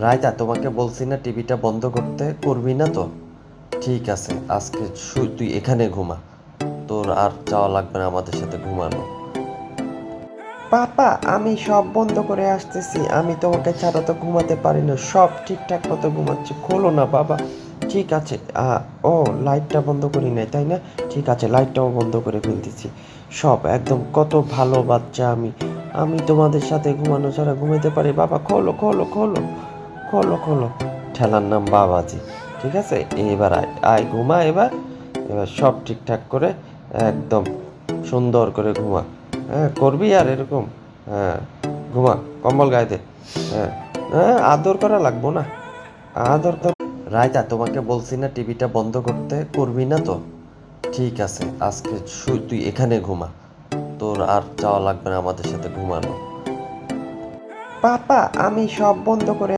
রায়তা, তোমাকে বলছি না টিভিটা বন্ধ করতে, করবি না তো? ঠিক আছে, আজকে তুই এখানে ঘুমা। তোর আর যাওয়া লাগবে না আমাদের সাথে ঘুমানো। পাপা, আমি সব বন্ধ করে আসতেছি। আমি তোমাকে ছাড়া তো ঘুমাতে পারি না। সব ঠিকঠাক মতো ঘুমাচ্ছি। খোলো না বাবা। ঠিক আছে। ও, লাইটটা বন্ধ করি নাই তাই না? ঠিক আছে, লাইটটাও বন্ধ করে ফেলতেছি। সব একদম কত ভালো বাচ্চা আমি। আমি তোমাদের সাথে ঘুমানো ছাড়া ঘুমাতে পারি? বাবা খোলো খোলো খোলো খোলো খোলো। ঠেলার নাম বাবাজি। ঠিক আছে, এবার আয় আয় ঘুমা এবার। এবার সব ঠিকঠাক করে একদম সুন্দর করে ঘুমা। হ্যাঁ, করবি আর এরকম? হ্যাঁ, ঘুমা, কম্বল গায়ে দে। হ্যাঁ, হ্যাঁ, আদর করা লাগবো না। আদর কর। রায়তা, তোমাকে বলছি না টিভিটা বন্ধ করতে, করবি না তো? ঠিক আছে, আজকে তুই এখানে ঘুমা। তোর আর যাওয়া লাগবে না আমাদের সাথে ঘুমানো। পাপা, আমি সব বন্ধ করে